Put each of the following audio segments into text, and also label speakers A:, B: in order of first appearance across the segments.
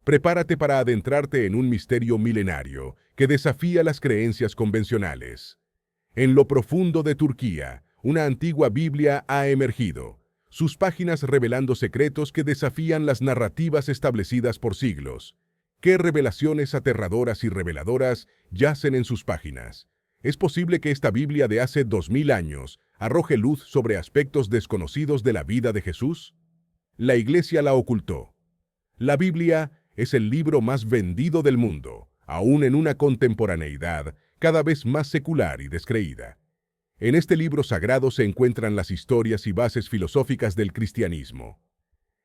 A: Prepárate para adentrarte en un misterio milenario que desafía las creencias convencionales. En lo profundo de Turquía, una antigua Biblia ha emergido, sus páginas revelando secretos que desafían las narrativas establecidas por siglos. ¿Qué revelaciones aterradoras y reveladoras yacen en sus páginas? ¿Es posible que esta Biblia de hace 2000 años arroje luz sobre aspectos desconocidos de la vida de Jesús? La Iglesia la ocultó. La Biblia es el libro más vendido del mundo, aún en una contemporaneidad cada vez más secular y descreída. En este libro sagrado se encuentran las historias y bases filosóficas del cristianismo.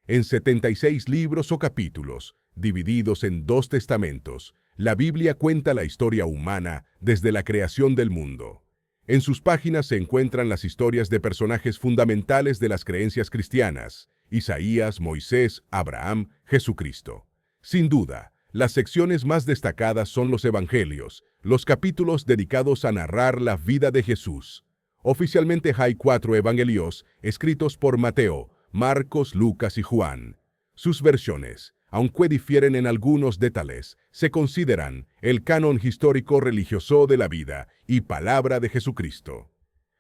A: En 76 libros o capítulos, divididos en 2 testamentos, la Biblia cuenta la historia humana desde la creación del mundo. En sus páginas se encuentran las historias de personajes fundamentales de las creencias cristianas: Isaías, Moisés, Abraham, Jesucristo. Sin duda, las secciones más destacadas son los Evangelios, los capítulos dedicados a narrar la vida de Jesús. Oficialmente hay 4 Evangelios, escritos por Mateo, Marcos, Lucas y Juan. Sus versiones, aunque difieren en algunos detalles, se consideran el canon histórico religioso de la vida y palabra de Jesucristo.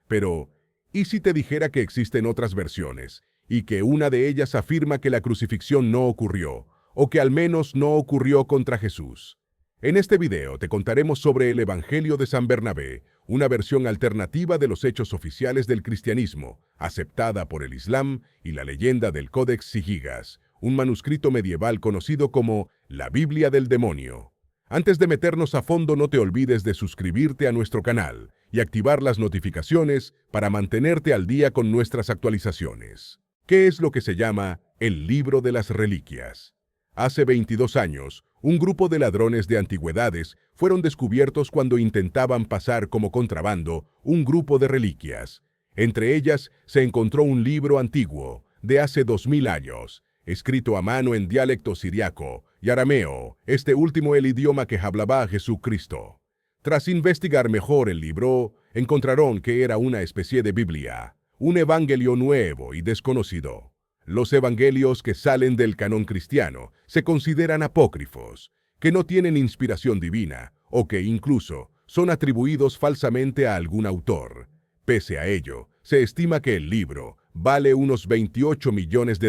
A: Pero, ¿y si te dijera que existen otras versiones, y que una de ellas afirma que la crucifixión no ocurrió, o que al menos no ocurrió contra Jesús? En este video te contaremos sobre el Evangelio de San Bernabé, una versión alternativa de los hechos oficiales del cristianismo, aceptada por el Islam, y la leyenda del Codex Sigigas, un manuscrito medieval conocido como la Biblia del Demonio. Antes de meternos a fondo, no te olvides de suscribirte a nuestro canal y activar las notificaciones para mantenerte al día con nuestras actualizaciones. ¿Qué es lo que se llama el Libro de las Reliquias? Hace 22 años, un grupo de ladrones de antigüedades fueron descubiertos cuando intentaban pasar como contrabando un grupo de reliquias. Entre ellas se encontró un libro antiguo, de hace 2000 años, escrito a mano en dialecto siriaco y arameo, este último el idioma que hablaba Jesucristo. Tras investigar mejor el libro, encontraron que era una especie de Biblia, un evangelio nuevo y desconocido. Los evangelios que salen del canon cristiano se consideran apócrifos, que no tienen inspiración divina o que incluso son atribuidos falsamente a algún autor. Pese a ello, se estima que el libro vale unos $28 millones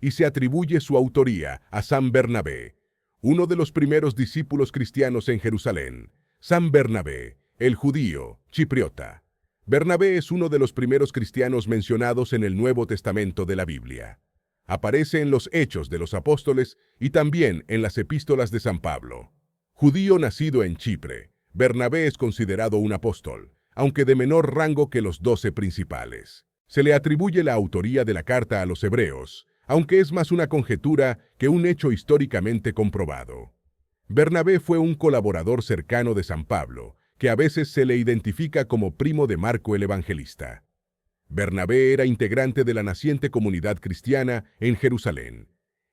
A: y se atribuye su autoría a San Bernabé, uno de los primeros discípulos cristianos en Jerusalén. San Bernabé, el judío chipriota. Bernabé es uno de los primeros cristianos mencionados en el Nuevo Testamento de la Biblia. Aparece en los Hechos de los Apóstoles y también en las epístolas de San Pablo. Judío nacido en Chipre, Bernabé es considerado un apóstol, aunque de menor rango que los 12 principales. Se le atribuye la autoría de la carta a los hebreos, aunque es más una conjetura que un hecho históricamente comprobado. Bernabé fue un colaborador cercano de San Pablo, que a veces se le identifica como primo de Marco el Evangelista. Bernabé era integrante de la naciente comunidad cristiana en Jerusalén.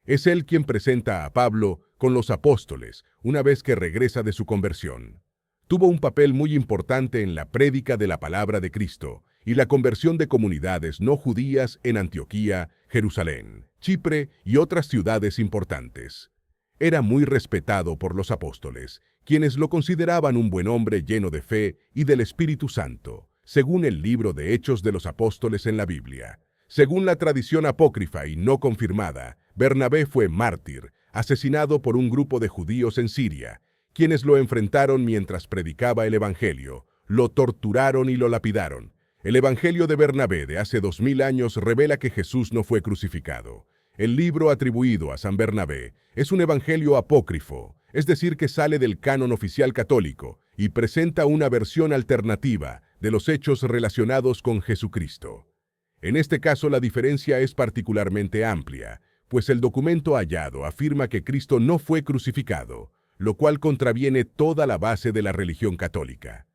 A: Es él quien presenta a Pablo con los apóstoles una vez que regresa de su conversión. Tuvo un papel muy importante en la prédica de la palabra de Cristo y la conversión de comunidades no judías en Antioquía, Jerusalén, Chipre y otras ciudades importantes. Era muy respetado por los apóstoles, quienes lo consideraban un buen hombre lleno de fe y del Espíritu Santo, según el libro de Hechos de los Apóstoles en la Biblia. Según la tradición apócrifa y no confirmada, Bernabé fue mártir, asesinado por un grupo de judíos en Siria, quienes lo enfrentaron mientras predicaba el Evangelio, lo torturaron y lo lapidaron. El Evangelio de Bernabé de hace 2000 años revela que Jesús no fue crucificado. El libro atribuido a San Bernabé es un evangelio apócrifo, es decir, que sale del canon oficial católico y presenta una versión alternativa de los hechos relacionados con Jesucristo. En este caso, la diferencia es particularmente amplia, pues el documento hallado afirma que Cristo no fue crucificado, lo cual contraviene toda la base de la religión católica.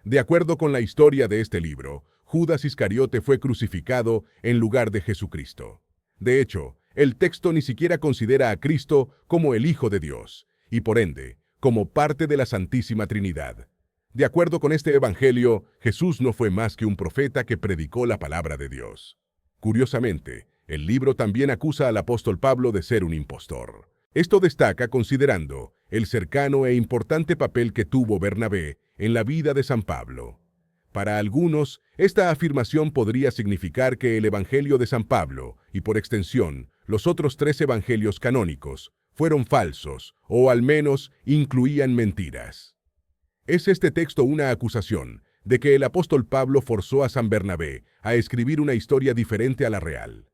A: De acuerdo con la historia de este libro, Judas Iscariote fue crucificado en lugar de Jesucristo. De hecho, el texto ni siquiera considera a Cristo como el Hijo de Dios, y por ende, como parte de la Santísima Trinidad. De acuerdo con este evangelio, Jesús no fue más que un profeta que predicó la palabra de Dios. Curiosamente, el libro también acusa al apóstol Pablo de ser un impostor. Esto destaca considerando el cercano e importante papel que tuvo Bernabé en la vida de San Pablo. Para algunos, esta afirmación podría significar que el Evangelio de San Pablo, y por extensión, los otros 3 evangelios canónicos, fueron falsos, o al menos incluían mentiras. ¿Es este texto una acusación de que el apóstol Pablo forzó a San Bernabé a escribir una historia diferente a la real?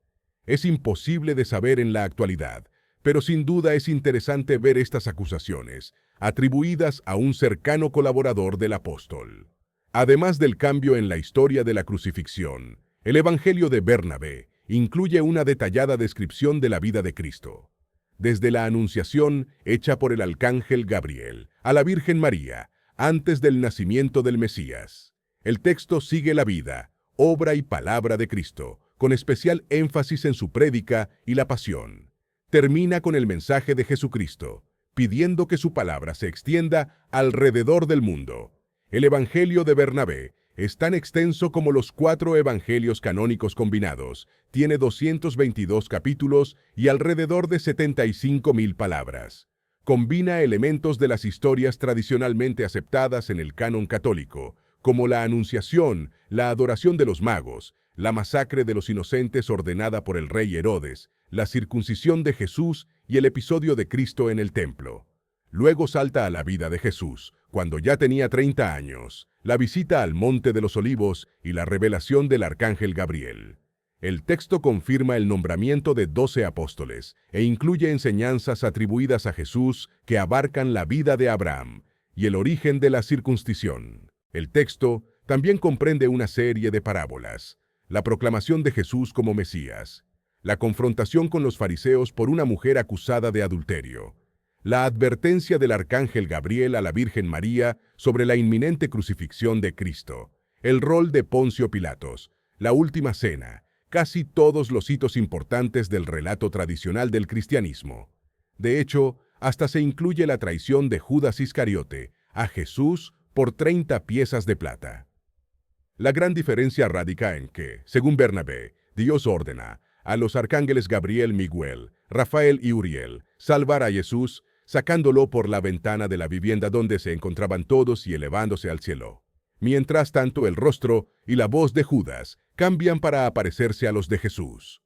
A: Es imposible de saber en la actualidad, pero sin duda es interesante ver estas acusaciones, atribuidas a un cercano colaborador del apóstol. Además del cambio en la historia de la crucifixión, el Evangelio de Bernabé incluye una detallada descripción de la vida de Cristo. Desde la anunciación hecha por el arcángel Gabriel a la Virgen María, antes del nacimiento del Mesías. El texto sigue la vida, obra y palabra de Cristo, con especial énfasis en su prédica y la pasión. Termina con el mensaje de Jesucristo, pidiendo que su palabra se extienda alrededor del mundo. El Evangelio de Bernabé es tan extenso como los 4 evangelios canónicos combinados, tiene 222 capítulos y alrededor de 75.000 palabras. Combina elementos de las historias tradicionalmente aceptadas en el canon católico, como la Anunciación, la adoración de los magos, la masacre de los inocentes ordenada por el rey Herodes, la circuncisión de Jesús y el episodio de Cristo en el templo. Luego salta a la vida de Jesús, cuando ya tenía 30 años, la visita al Monte de los Olivos y la revelación del arcángel Gabriel. El texto confirma el nombramiento de 12 apóstoles e incluye enseñanzas atribuidas a Jesús que abarcan la vida de Abraham y el origen de la circuncisión. El texto también comprende una serie de parábolas, la proclamación de Jesús como Mesías, la confrontación con los fariseos por una mujer acusada de adulterio, la advertencia del arcángel Gabriel a la Virgen María sobre la inminente crucifixión de Cristo, el rol de Poncio Pilatos, la última cena, casi todos los hitos importantes del relato tradicional del cristianismo. De hecho, hasta se incluye la traición de Judas Iscariote a Jesús por 30 piezas de plata. La gran diferencia radica en que, según Bernabé, Dios ordena a los arcángeles Gabriel, Miguel, Rafael y Uriel salvar a Jesús, sacándolo por la ventana de la vivienda donde se encontraban todos y elevándose al cielo. Mientras tanto, el rostro y la voz de Judas cambian para aparecerse a los de Jesús.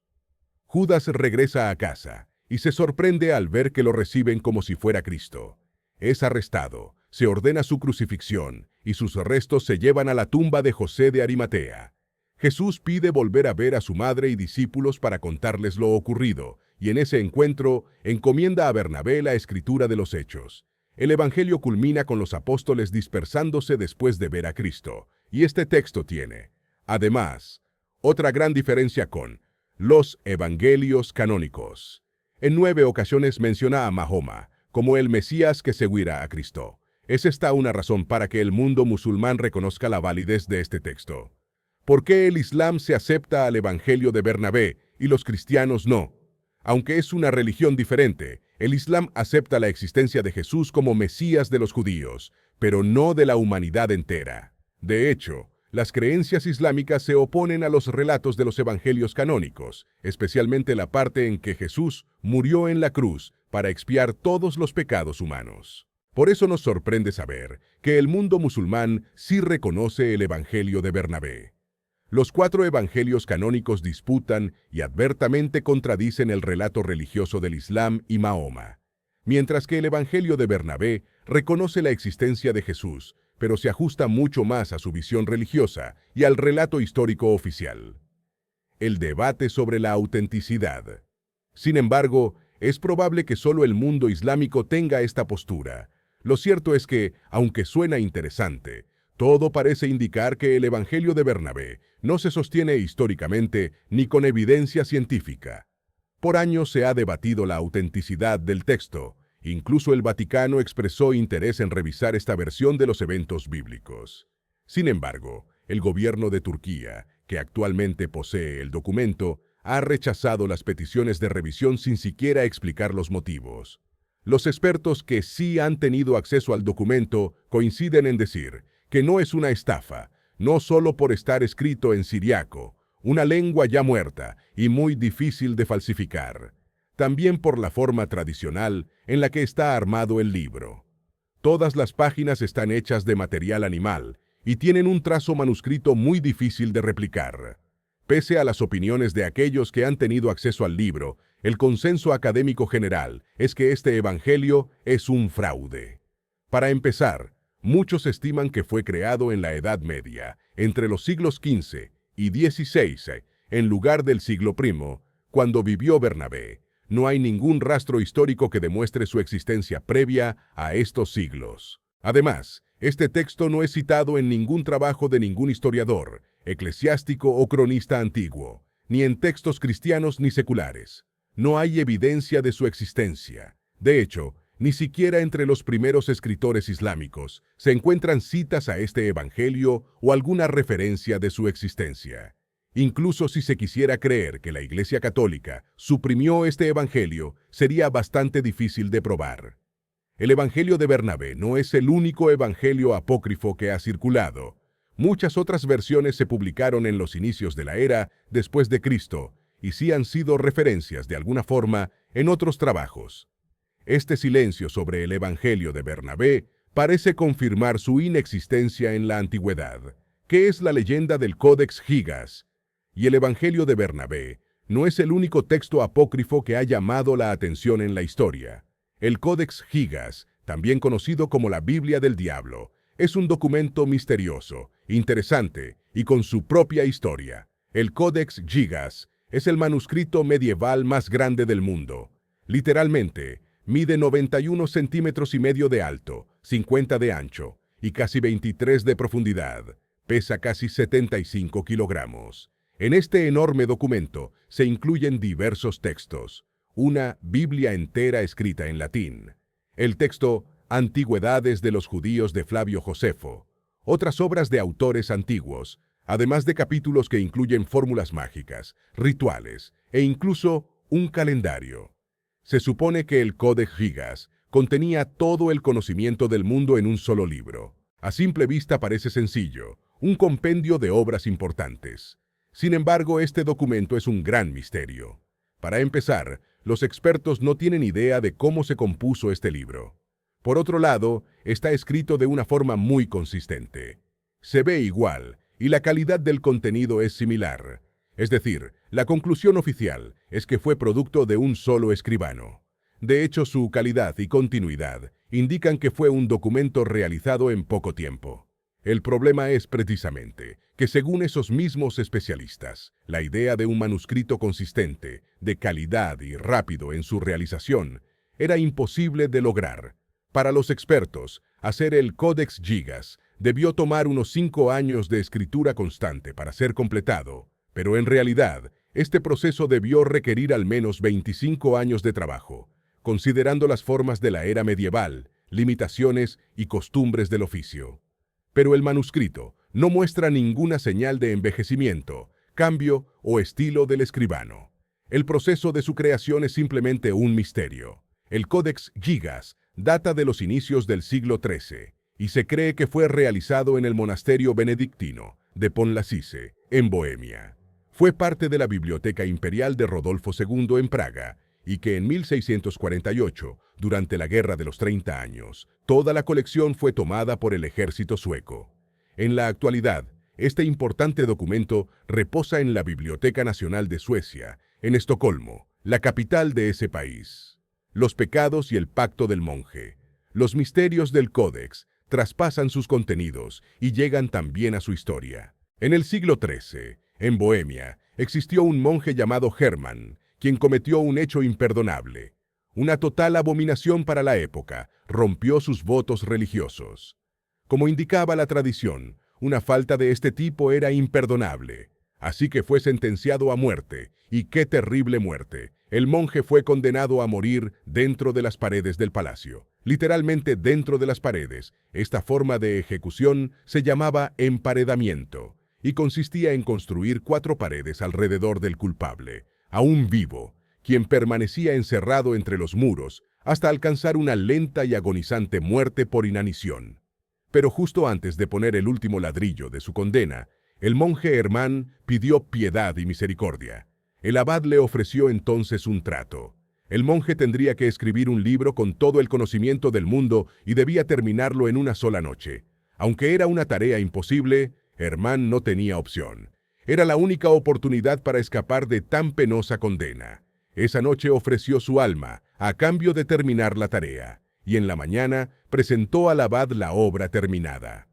A: Judas regresa a casa y se sorprende al ver que lo reciben como si fuera Cristo. Es arrestado, se ordena su crucifixión y sus restos se llevan a la tumba de José de Arimatea. Jesús pide volver a ver a su madre y discípulos para contarles lo ocurrido, y en ese encuentro encomienda a Bernabé la escritura de los Hechos. El Evangelio culmina con los apóstoles dispersándose después de ver a Cristo, y este texto tiene, además, otra gran diferencia con los Evangelios canónicos. En 9 ocasiones menciona a Mahoma como el Mesías que seguirá a Cristo. Es esta una razón para que el mundo musulmán reconozca la validez de este texto. ¿Por qué el Islam se acepta al Evangelio de Bernabé y los cristianos no? Aunque es una religión diferente, el Islam acepta la existencia de Jesús como Mesías de los judíos, pero no de la humanidad entera. De hecho, las creencias islámicas se oponen a los relatos de los evangelios canónicos, especialmente la parte en que Jesús murió en la cruz para expiar todos los pecados humanos. Por eso nos sorprende saber que el mundo musulmán sí reconoce el Evangelio de Bernabé. Los 4 evangelios canónicos disputan y abiertamente contradicen el relato religioso del Islam y Mahoma, mientras que el Evangelio de Bernabé reconoce la existencia de Jesús, pero se ajusta mucho más a su visión religiosa y al relato histórico oficial. El debate sobre la autenticidad. Sin embargo, es probable que solo el mundo islámico tenga esta postura. Lo cierto es que, aunque suena interesante, todo parece indicar que el Evangelio de Bernabé no se sostiene históricamente ni con evidencia científica. Por años se ha debatido la autenticidad del texto. Incluso el Vaticano expresó interés en revisar esta versión de los eventos bíblicos. Sin embargo, el gobierno de Turquía, que actualmente posee el documento, ha rechazado las peticiones de revisión sin siquiera explicar los motivos. Los expertos que sí han tenido acceso al documento coinciden en decir que no es una estafa, no solo por estar escrito en siriaco, una lengua ya muerta y muy difícil de falsificar. también por la forma tradicional en la que está armado el libro. Todas las páginas están hechas de material animal y tienen un trazo manuscrito muy difícil de replicar. Pese a las opiniones de aquellos que han tenido acceso al libro, el consenso académico general es que este evangelio es un fraude. Para empezar, muchos estiman que fue creado en la Edad Media, entre los siglos XV y XVI, en lugar del siglo I, cuando vivió Bernabé. No hay ningún rastro histórico que demuestre su existencia previa a estos siglos. Además, este texto no es citado en ningún trabajo de ningún historiador, eclesiástico o cronista antiguo, ni en textos cristianos ni seculares. No hay evidencia de su existencia. De hecho, ni siquiera entre los primeros escritores islámicos se encuentran citas a este evangelio o alguna referencia de su existencia. Incluso si se quisiera creer que la Iglesia Católica suprimió este evangelio, sería bastante difícil de probar. El evangelio de Bernabé no es el único evangelio apócrifo que ha circulado. Muchas otras versiones se publicaron en los inicios de la era después de Cristo y sí han sido referencias de alguna forma en otros trabajos. Este silencio sobre el evangelio de Bernabé parece confirmar su inexistencia en la antigüedad, que es la leyenda del Codex Gigas. Y el evangelio de Bernabé no es el único texto apócrifo que ha llamado la atención en la historia. El Codex Gigas, también conocido como la Biblia del Diablo, es un documento misterioso, interesante y con su propia historia. El Codex Gigas es el manuscrito medieval más grande del mundo. Literalmente, mide 91 centímetros y medio de alto, 50 de ancho y casi 23 de profundidad. Pesa casi 75 kilogramos. En este enorme documento se incluyen diversos textos. Una Biblia entera escrita en latín. El texto Antigüedades de los Judíos de Flavio Josefo. Otras obras de autores antiguos, además de capítulos que incluyen fórmulas mágicas, rituales e incluso un calendario. Se supone que el Codex Gigas contenía todo el conocimiento del mundo en un solo libro. A simple vista parece sencillo, un compendio de obras importantes. Sin embargo, este documento es un gran misterio. Para empezar, los expertos no tienen idea de cómo se compuso este libro. Por otro lado, está escrito de una forma muy consistente. Se ve igual, y la calidad del contenido es similar. Es decir, la conclusión oficial es que fue producto de un solo escribano. De hecho, su calidad y continuidad indican que fue un documento realizado en poco tiempo. El problema es precisamente que, según esos mismos especialistas, la idea de un manuscrito consistente, de calidad y rápido en su realización, era imposible de lograr. Para los expertos, hacer el Codex Gigas debió tomar unos 5 años de escritura constante para ser completado, pero en realidad, este proceso debió requerir al menos 25 años de trabajo, considerando las formas de la era medieval, limitaciones y costumbres del oficio. Pero el manuscrito no muestra ninguna señal de envejecimiento, cambio o estilo del escribano. El proceso de su creación es simplemente un misterio. El Codex Gigas data de los inicios del siglo XIII y se cree que fue realizado en el monasterio benedictino de Ponlassice, en Bohemia. Fue parte de la Biblioteca Imperial de Rodolfo II en Praga y que en 1648, durante la Guerra de los 30 Años, toda la colección fue tomada por el ejército sueco. En la actualidad, este importante documento reposa en la Biblioteca Nacional de Suecia, en Estocolmo, la capital de ese país. Los pecados y el pacto del monje. Los misterios del Códex traspasan sus contenidos y llegan también a su historia. En el siglo XIII, en Bohemia, existió un monje llamado Hermann, quien cometió un hecho imperdonable. Una total abominación para la época, rompió sus votos religiosos. Como indicaba la tradición, una falta de este tipo era imperdonable. Así que fue sentenciado a muerte, y qué terrible muerte. El monje fue condenado a morir dentro de las paredes del palacio. Literalmente dentro de las paredes. Esta forma de ejecución se llamaba emparedamiento, y consistía en construir 4 paredes alrededor del culpable, aún vivo, quien permanecía encerrado entre los muros hasta alcanzar una lenta y agonizante muerte por inanición. Pero justo antes de poner el último ladrillo de su condena, el monje Hermann pidió piedad y misericordia. El abad le ofreció entonces un trato. El monje tendría que escribir un libro con todo el conocimiento del mundo y debía terminarlo en una sola noche. Aunque era una tarea imposible, Hermann no tenía opción. Era la única oportunidad para escapar de tan penosa condena. Esa noche ofreció su alma a cambio de terminar la tarea, y en la mañana presentó al abad la obra terminada.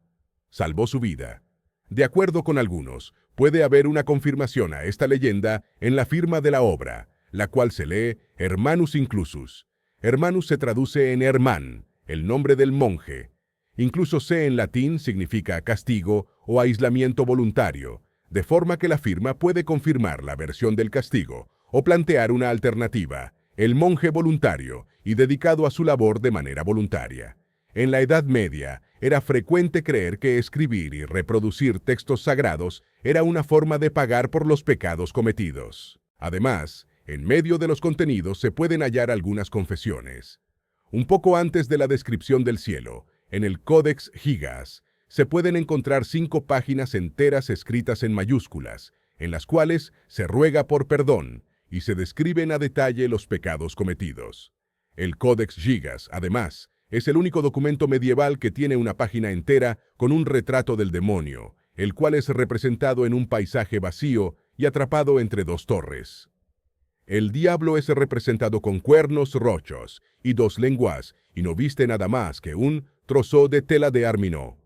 A: Salvó su vida. De acuerdo con algunos, puede haber una confirmación a esta leyenda en la firma de la obra, la cual se lee Hermannus Inclusus. Hermannus se traduce en Hermann, el nombre del monje. Incluso se en latín significa castigo o aislamiento voluntario, de forma que la firma puede confirmar la versión del castigo o plantear una alternativa, el monje voluntario y dedicado a su labor de manera voluntaria. En la Edad Media, era frecuente creer que escribir y reproducir textos sagrados era una forma de pagar por los pecados cometidos. Además, en medio de los contenidos se pueden hallar algunas confesiones. Un poco antes de la descripción del cielo, en el Codex Gigas, se pueden encontrar 5 páginas enteras escritas en mayúsculas, en las cuales se ruega por perdón y se describen a detalle los pecados cometidos. El Codex Gigas, además, es el único documento medieval que tiene una página entera con un retrato del demonio, el cual es representado en un paisaje vacío y atrapado entre 2 torres. El diablo es representado con cuernos rochos y 2 lenguas, y no viste nada más que un trozo de tela de Armino.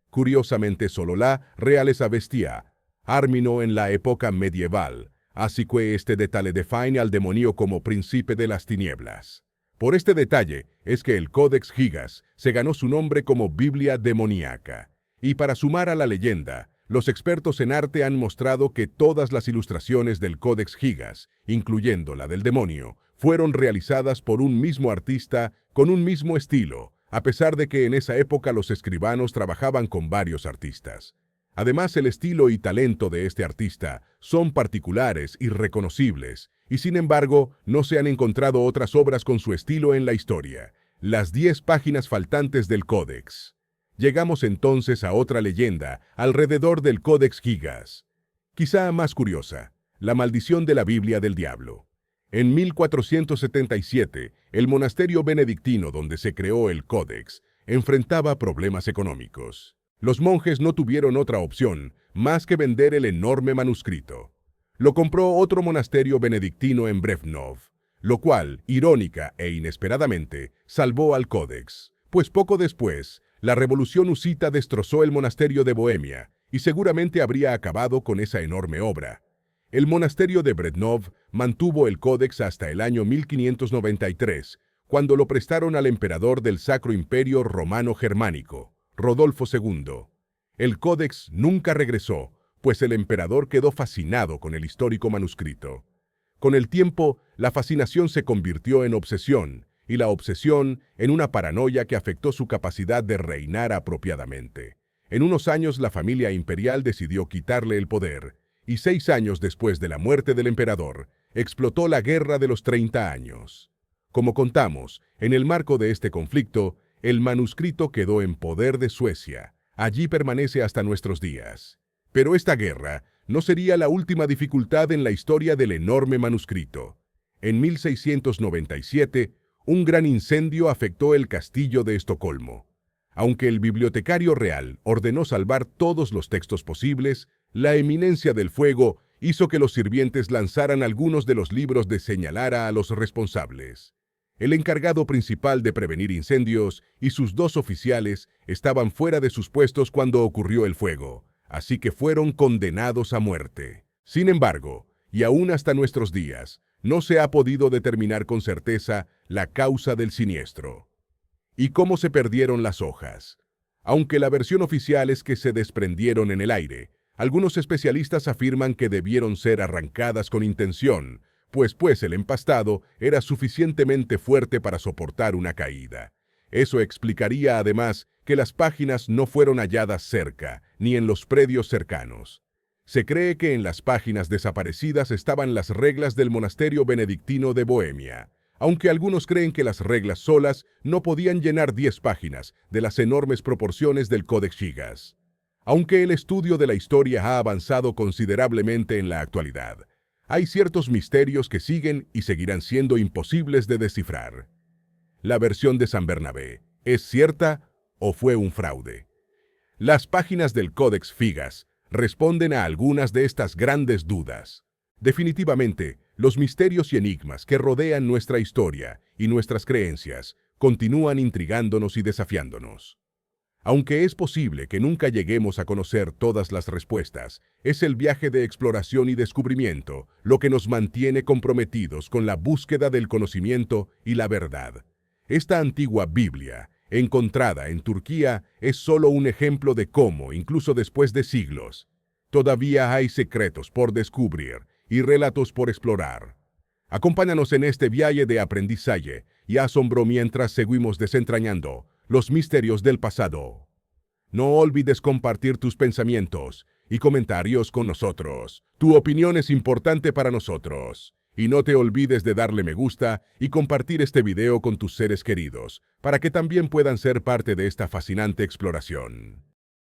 A: Curiosamente solo la realeza vestía Armino en la época medieval, así que este detalle define al demonio como príncipe de las tinieblas. Por este detalle es que el Codex Gigas se ganó su nombre como Biblia demoníaca. Y para sumar a la leyenda, los expertos en arte han mostrado que todas las ilustraciones del Codex Gigas, incluyendo la del demonio, fueron realizadas por un mismo artista con un mismo estilo, a pesar de que en esa época los escribanos trabajaban con varios artistas. Además, el estilo y talento de este artista son particulares y reconocibles, y sin embargo, no se han encontrado otras obras con su estilo en la historia. Las 10 páginas faltantes del Códex. Llegamos entonces a otra leyenda alrededor del Codex Gigas. Quizá más curiosa, la maldición de la Biblia del Diablo. En 1477, el monasterio benedictino donde se creó el Códex enfrentaba problemas económicos. Los monjes no tuvieron otra opción más que vender el enorme manuscrito. Lo compró otro monasterio benedictino en Břevnov, lo cual, irónica e inesperadamente, salvó al Códex, pues poco después, la revolución husita destrozó el monasterio de Bohemia y seguramente habría acabado con esa enorme obra. El monasterio de Břevnov mantuvo el Códex hasta el año 1593, cuando lo prestaron al emperador del Sacro Imperio Romano Germánico, Rodolfo II. El Códex nunca regresó, pues el emperador quedó fascinado con el histórico manuscrito. Con el tiempo, la fascinación se convirtió en obsesión, y la obsesión en una paranoia que afectó su capacidad de reinar apropiadamente. En unos años la familia imperial decidió quitarle el poder, y 6 años después de la muerte del emperador, explotó la Guerra de los 30 años. Como contamos, en el marco de este conflicto, el manuscrito quedó en poder de Suecia. Allí permanece hasta nuestros días. Pero esta guerra no sería la última dificultad en la historia del enorme manuscrito. En 1697, un gran incendio afectó el castillo de Estocolmo. Aunque el bibliotecario real ordenó salvar todos los textos posibles, la eminencia del fuego hizo que los sirvientes lanzaran algunos de los libros de señalara a los responsables. El encargado principal de prevenir incendios y sus 2 oficiales estaban fuera de sus puestos cuando ocurrió el fuego, así que fueron condenados a muerte. Sin embargo, y aún hasta nuestros días, no se ha podido determinar con certeza la causa del siniestro. ¿Y cómo se perdieron las hojas? Aunque la versión oficial es que se desprendieron en el aire, algunos especialistas afirman que debieron ser arrancadas con intención, pues el empastado era suficientemente fuerte para soportar una caída. Eso explicaría además que las páginas no fueron halladas cerca, ni en los predios cercanos. Se cree que en las páginas desaparecidas estaban las reglas del monasterio benedictino de Bohemia, aunque algunos creen que las reglas solas no podían llenar 10 páginas de las enormes proporciones del Codex Gigas. Aunque el estudio de la historia ha avanzado considerablemente en la actualidad, hay ciertos misterios que siguen y seguirán siendo imposibles de descifrar. La versión de San Bernabé, ¿es cierta o fue un fraude? Las páginas del Codex Figas responden a algunas de estas grandes dudas. Definitivamente, los misterios y enigmas que rodean nuestra historia y nuestras creencias continúan intrigándonos y desafiándonos. Aunque es posible que nunca lleguemos a conocer todas las respuestas, es el viaje de exploración y descubrimiento lo que nos mantiene comprometidos con la búsqueda del conocimiento y la verdad. Esta antigua Biblia, encontrada en Turquía, es solo un ejemplo de cómo, incluso después de siglos, todavía hay secretos por descubrir y relatos por explorar. Acompáñanos en este viaje de aprendizaje y asombro mientras seguimos desentrañando los misterios del pasado. No olvides compartir tus pensamientos y comentarios con nosotros. Tu opinión es importante para nosotros. Y no te olvides de darle me gusta y compartir este video con tus seres queridos, para que también puedan ser parte de esta fascinante exploración.